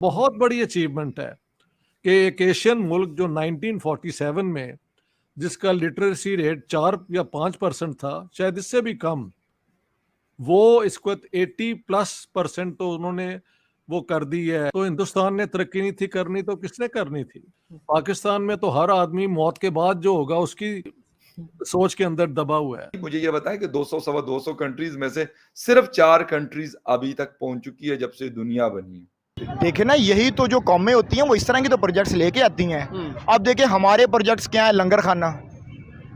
बहुत बड़ी अचीवमेंट है कि एक एशियन मुल्क जो 1947 में जिसका लिटरेसी रेट 4 या 5% था, शायद इससे भी कम, वो इसको 80+% तो उन्होंने वो कर दी है। तो हिंदुस्तान ने तरक्की नहीं थी करनी तो किसने करनी थी? पाकिस्तान में तो हर आदमी मौत के बाद जो होगा उसकी सोच के अंदर दबा हुआ है। मुझे ये बताएं कि 200 सवा 200 कंट्रीज में से सिर्फ 4 कंट्रीज अभी तक पहुंच चुकी है जब से दुनिया बनी है। देखिए ना, यही तो जो कौमें होती हैं वो इस तरह की तो प्रोजेक्ट्स लेके आती हैं। अब देखिए हमारे प्रोजेक्ट्स क्या है, लंगर खाना।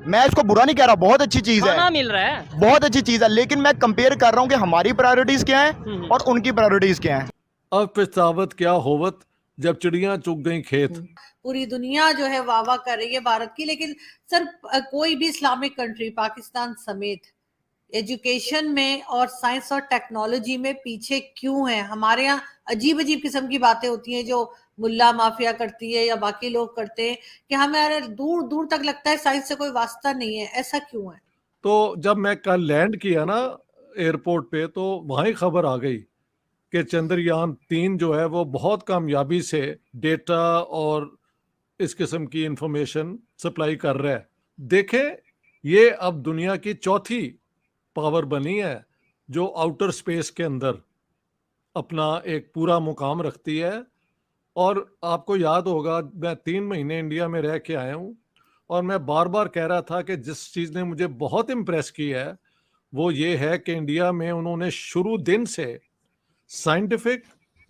मैं इसको बुरा नहीं कह रहा, बहुत अच्छी चीज है, खाना मिल रहा है, बहुत अच्छी चीज है, लेकिन मैं कंपेयर कर रहा हूँ कि हमारी प्रायोरिटीज क्या है और उनकी प्रायोरिटीज क्या है। अब पछतावत क्या होवत जब चिड़ियां चुग गई खेत। पूरी दुनिया जो है वाह वाह कर रही है भारत की, लेकिन सर कोई भी इस्लामिक कंट्री पाकिस्तान समेत एजुकेशन में और साइंस और टेक्नोलॉजी में पीछे क्यों है? हमारे यहाँ अजीब अजीब किस्म की बातें होती हैं जो मुल्ला माफिया करती है या बाकी लोग करते हैं कि हमें दूर दूर तक लगता है साइंस से कोई वास्ता नहीं है। ऐसा क्यों है? तो जब मैं कल लैंड किया ना एयरपोर्ट पे, तो वहां ही खबर आ गई कि चंद्रयान 3 जो है वो बहुत कामयाबी से डेटा और इस किस्म की इंफॉर्मेशन सप्लाई कर रहा है। देखें, ये अब दुनिया की चौथी पावर बनी है जो आउटर स्पेस के अंदर अपना एक पूरा मुकाम रखती है। और आपको याद होगा, मैं 3 महीने इंडिया में रह के आया हूँ और मैं बार बार कह रहा था कि जिस चीज़ ने मुझे बहुत इम्प्रेस किया है वो ये है कि इंडिया में उन्होंने शुरू दिन से साइंटिफिक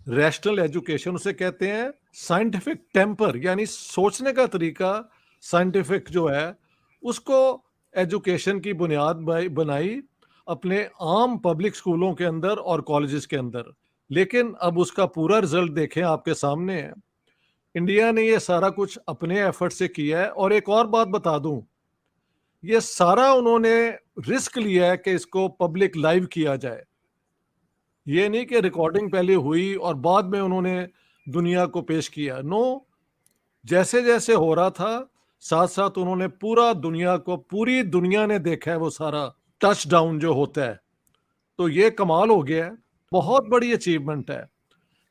रैशनल एजुकेशन, उसे कहते हैं साइंटिफिक टेम्पर, यानी सोचने का तरीका साइंटिफिक जो है, उसको एजुकेशन की बुनियाद बनाई अपने आम पब्लिक स्कूलों के अंदर और कॉलेजेस के अंदर। लेकिन अब उसका पूरा रिजल्ट देखें, आपके सामने है। इंडिया ने ये सारा कुछ अपने एफर्ट से किया है। और एक और बात बता दूं, ये सारा उन्होंने रिस्क लिया है कि इसको पब्लिक लाइव किया जाए। ये नहीं कि रिकॉर्डिंग पहले हुई और बाद में उन्होंने दुनिया को पेश किया। नो, जैसे जैसे हो रहा था साथ साथ उन्होंने पूरी दुनिया ने देखा है वो सारा टच डाउन जो होता है। तो ये कमाल हो गया है, बहुत बड़ी अचीवमेंट है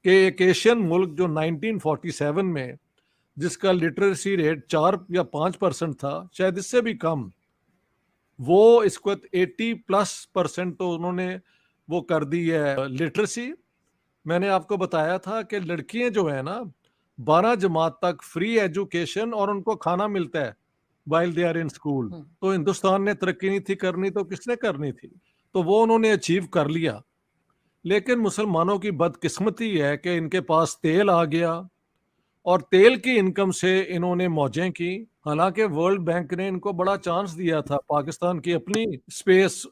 कि एक एशियन मुल्क जो 1947 में जिसका लिटरेसी रेट 4 या 5% था, शायद इससे भी कम, वो इसको 80+% तो उन्होंने वो कर दी है लिटरेसी। मैंने आपको बताया था कि लड़कियां जो है ना 12 जमात तक फ्री एजुकेशन और उनको खाना मिलता है while they are in school. तो हिंदुस्तान ने तरक्की नहीं थी करनी तो किसने करनी थी? तो वो उन्होंने अचीव कर लिया। लेकिन मुसलमानों की बदकिस्मती है कि इनके पास तेल आ गया और तेल की इनकम से इन्होंने मौजें की। हालांकि वर्ल्ड बैंक ने इनको बड़ा चांस दिया था, पाकिस्तान की अपनी स्पेस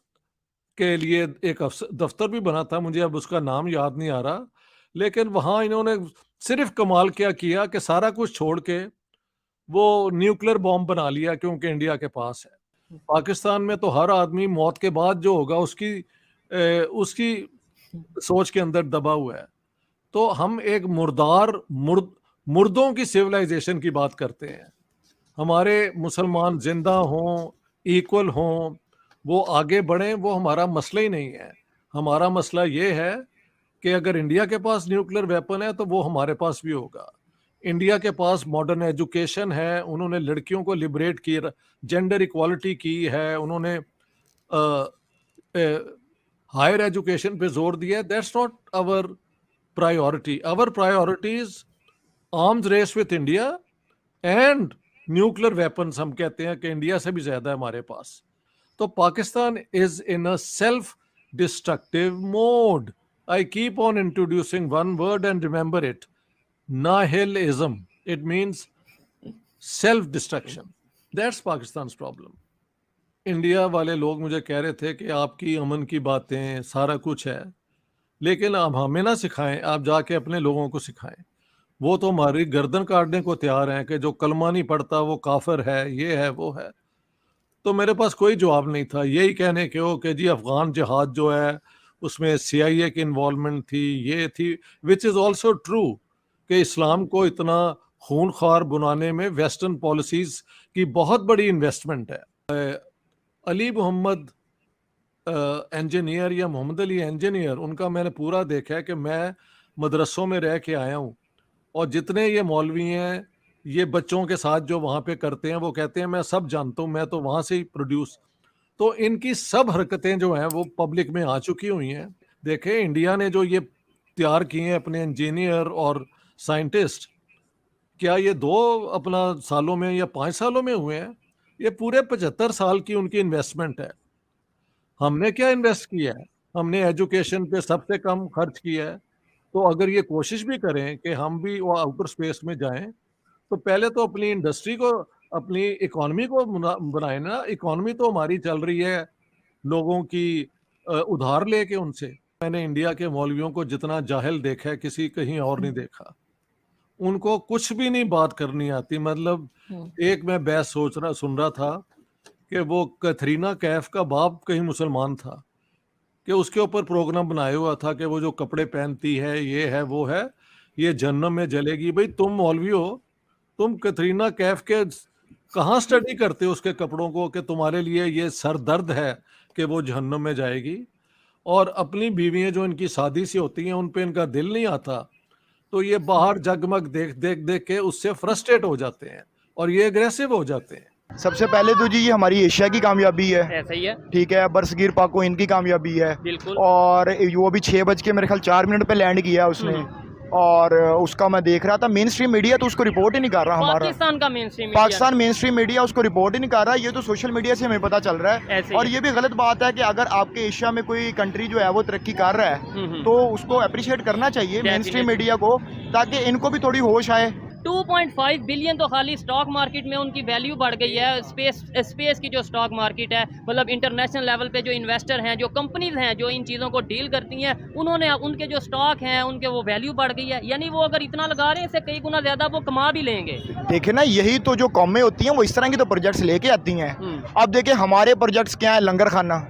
के लिए एक दफ्तर भी बना था, मुझे अब उसका नाम याद नहीं आ रहा। लेकिन वहां इन्होंने सिर्फ कमाल क्या किया कि सारा कुछ छोड़ के वो न्यूक्लियर बॉम्ब बना लिया, क्योंकि इंडिया के पास है। पाकिस्तान में तो हर आदमी मौत के बाद जो होगा उसकी सोच के अंदर दबा हुआ है। तो हम एक मुर्दों की सिविलाइजेशन की बात करते हैं। हमारे मुसलमान जिंदा हों, इक्वल हों, वो आगे बढ़ें, वो हमारा मसला ही नहीं है। हमारा मसला ये है कि अगर इंडिया के पास न्यूक्लियर वेपन है तो वो हमारे पास भी होगा। इंडिया के पास मॉडर्न एजुकेशन है, उन्होंने लड़कियों को लिबरेट की, जेंडर इक्वालिटी की है, उन्होंने हायर एजुकेशन पे जोर दिया है। That's not our priority. Our priority is arms race with India and nuclear weapons. हम कहते हैं कि इंडिया से भी ज्यादा है हमारे पास। तो Pakistan is in a self destructive mode. I keep on introducing one word and remember it: nihilism. It means self-destruction. That's Pakistan's problem. India वाले लोग मुझे कह रहे थे कि आपकी अमन की बातें सारा कुछ है, लेकिन आप हमें ना सिखाएं, आप जाके अपने लोगों को सिखाएं। वो तो हमारी गर्दन काटने को तैयार हैं कि जो कलमा नहीं पढ़ता वो काफिर है, ये है वो है। तो मेरे पास कोई जवाब नहीं था, यही कहने के हो कि जी अफगान जिहाद जो है उसमें CIA की इन्वॉल्वमेंट थी, ये थी, विच इज़ ऑल्सो ट्रू कि इस्लाम को इतना खूनख्वार बनाने में वेस्टर्न पॉलिसीज़ की बहुत बड़ी इन्वेस्टमेंट है। अली मोहम्मद इंजीनियर या मोहम्मद अली इंजीनियर, उनका मैंने पूरा देखा है कि मैं मदरसों में रह के आया हूँ, और जितने ये मौलवी हैं ये बच्चों के साथ जो वहाँ पे करते हैं वो कहते हैं मैं सब जानता हूँ, मैं तो वहाँ से ही प्रोड्यूस। तो इनकी सब हरकतें जो हैं वो पब्लिक में आ चुकी हुई हैं। देखें इंडिया ने जो ये तैयार किए हैं अपने इंजीनियर और साइंटिस्ट, क्या ये 2 अपना सालों में या 5 सालों में हुए हैं? ये पूरे 75 साल की उनकी इन्वेस्टमेंट है। हमने क्या इन्वेस्ट किया है? हमने एजुकेशन पे सबसे कम खर्च किया है। तो अगर ये कोशिश भी करें कि हम भी वो आउटर स्पेस में जाएं, तो पहले तो अपनी इंडस्ट्री को, अपनी इकोनॉमी को बनाए ना। इकोनॉमी तो हमारी चल रही है लोगों की उधार लेके उनसे। मैंने इंडिया के मौलवियों को जितना जाहिल देखा है किसी कहीं और नहीं देखा। उनको कुछ भी नहीं बात करनी आती। मतलब एक मैं बहस सुन रहा था कि वो कैथरीना कैफ का बाप कहीं मुसलमान था, कि उसके ऊपर प्रोग्राम बनाया हुआ था कि वो जो कपड़े पहनती है ये है वो है, ये जहन्नम में जलेगी। भाई तुम मौलवी हो, तुम कैथरीना कैफ के कहाँ स्टडी करते हो उसके कपड़ों को कि तुम्हारे लिए ये सर दर्द है कि वो जहन्नम में जाएगी? और अपनी बीवियां जो इनकी शादी से होती हैं उन पे इनका दिल नहीं आता, तो ये बाहर जगमग देख देख देख के उससे फ्रस्ट्रेट हो जाते हैं और ये एग्रेसिव हो जाते हैं। सबसे पहले तो जी ये हमारी एशिया की कामयाबी है, ऐसा ही है, ठीक है। बरसगीर पाको इनकी कामयाबी है, बिल्कुल। और वो भी 6 बज के मेरे ख्याल 4 मिनट पे लैंड किया उसने, और उसका मैं देख रहा था मेन स्ट्रीम मीडिया तो उसको रिपोर्ट ही नहीं कर रहा। हमारा पाकिस्तान का main stream Pakistan main stream media उसको रिपोर्ट ही नहीं कर रहा। ये तो सोशल मीडिया से हमें पता चल रहा है। और ये भी गलत बात है कि अगर आपके एशिया में कोई कंट्री जो है वो तरक्की कर रहा है तो उसको अप्रिशिएट करना चाहिए मेन स्ट्रीम मीडिया को, ताकि इनको भी थोड़ी होश आए। 2.5 बिलियन तो खाली स्टॉक मार्केट में उनकी वैल्यू बढ़ गई है। स्पेस की जो स्टॉक मार्केट है, मतलब इंटरनेशनल लेवल पे जो इन्वेस्टर हैं, जो कंपनीज हैं जो इन चीज़ों को डील करती हैं, उन्होंने उनके जो स्टॉक हैं उनके वो वैल्यू बढ़ गई है। यानी वो अगर इतना लगा रहे हैं इससे कई गुना ज़्यादा वो कमा भी लेंगे। देखिए ना, यही तो जो कौमें होती हैं वो इस तरह की तो प्रोजेक्ट्स लेके आती हैं। अब देखिए हमारे प्रोजेक्ट्स क्या है, लंगर खाना,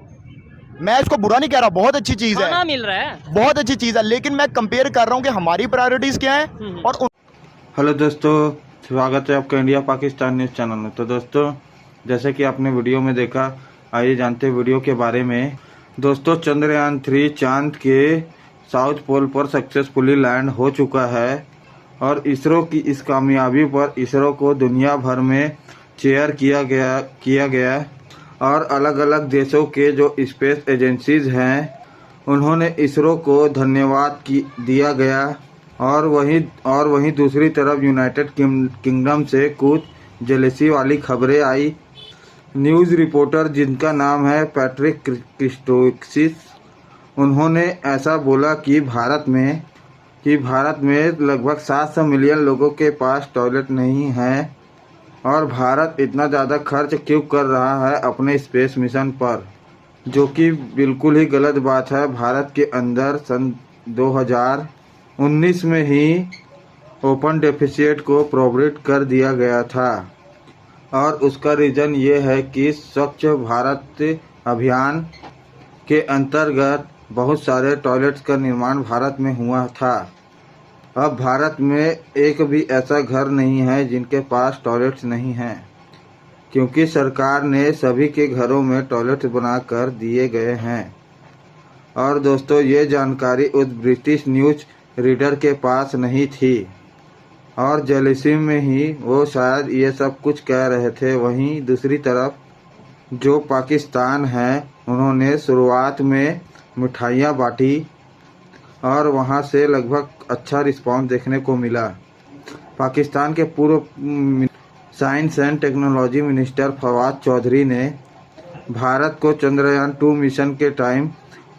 मैं इसको बुरा नहीं कह रहा, बहुत अच्छी चीज़ है, मिल रहा है, बहुत अच्छी चीज़ है, लेकिन मैं कंपेयर कर रहा हूँ कि हमारी प्रायोरिटीज़ क्या है और हेलो दोस्तों, स्वागत है आपका इंडिया पाकिस्तान न्यूज़ चैनल में। तो दोस्तों, जैसे कि आपने वीडियो में देखा, आइए जानते हैं वीडियो के बारे में। दोस्तों, चंद्रयान 3 चांद के साउथ पोल पर सक्सेसफुली लैंड हो चुका है और इसरो की इस कामयाबी पर इसरो को दुनिया भर में चेयर किया गया और अलग अलग देशों के जो स्पेस एजेंसीज हैं उन्होंने इसरो को धन्यवाद दिया गया। और वहीं दूसरी तरफ यूनाइटेड किंगडम से कुछ जेलसी वाली खबरें आई। न्यूज़ रिपोर्टर जिनका नाम है पैट्रिक क्रिस्टोक्सिस, उन्होंने ऐसा बोला कि भारत में लगभग 700 मिलियन लोगों के पास टॉयलेट नहीं है और भारत इतना ज़्यादा खर्च क्यों कर रहा है अपने स्पेस मिशन पर, जो कि बिल्कुल ही गलत बात है। भारत के अंदर सन 2019 में ही ओपन डेफिसिट को प्रोहिबिट कर दिया गया था और उसका रीज़न ये है कि स्वच्छ भारत अभियान के अंतर्गत बहुत सारे टॉयलेट्स का निर्माण भारत में हुआ था। अब भारत में एक भी ऐसा घर नहीं है जिनके पास टॉयलेट्स नहीं हैं, क्योंकि सरकार ने सभी के घरों में टॉयलेट्स बनाकर दिए गए हैं। और दोस्तों, ये जानकारी उस ब्रिटिश न्यूज़ रीडर के पास नहीं थी और जेलसी में ही वो शायद ये सब कुछ कह रहे थे। वहीं दूसरी तरफ जो पाकिस्तान है, उन्होंने शुरुआत में मिठाइयाँ बांटी और वहाँ से लगभग अच्छा रिस्पांस देखने को मिला। पाकिस्तान के पूर्व science and technology minister Fawad Chaudhry ने भारत को चंद्रयान 2 मिशन के टाइम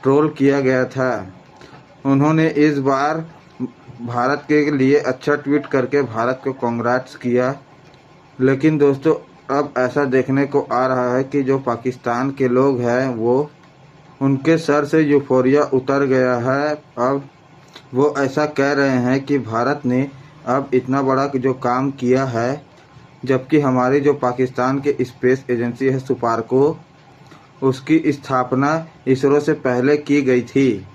ट्रोल किया गया था। उन्होंने इस बार भारत के लिए अच्छा ट्वीट करके भारत को कांग्रेट्स किया। लेकिन दोस्तों, अब ऐसा देखने को आ रहा है कि जो पाकिस्तान के लोग हैं वो उनके सर से यूफोरिया उतर गया है। अब वो ऐसा कह रहे हैं कि भारत ने अब इतना बड़ा जो काम किया है, जबकि हमारी जो पाकिस्तान के स्पेस एजेंसी है सुपार्को, उसकी स्थापना इसरो से पहले की गई थी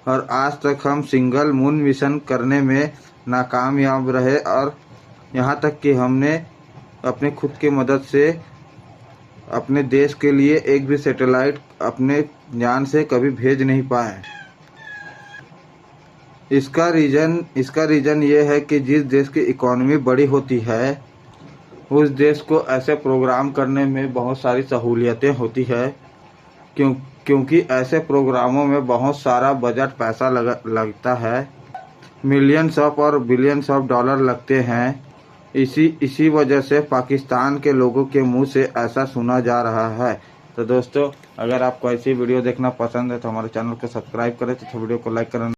और आज तक हम सिंगल मून मिशन करने में नाकामयाब रहे और यहाँ तक कि हमने अपने खुद की मदद से अपने देश के लिए एक भी सैटेलाइट अपने जान से कभी भेज नहीं पाए। इसका रीज़न ये है कि जिस देश की इकोनॉमी बड़ी होती है उस देश को ऐसे प्रोग्राम करने में बहुत सारी सहूलियतें होती है, क्योंकि ऐसे प्रोग्रामों में बहुत सारा बजट पैसा लगता है, मिलियंस ऑफ और बिलियंस ऑफ डॉलर लगते हैं। इसी वजह से पाकिस्तान के लोगों के मुंह से ऐसा सुना जा रहा है। तो दोस्तों, अगर आपको ऐसी वीडियो देखना पसंद है तो हमारे चैनल को सब्सक्राइब करें तथा वीडियो को लाइक करें।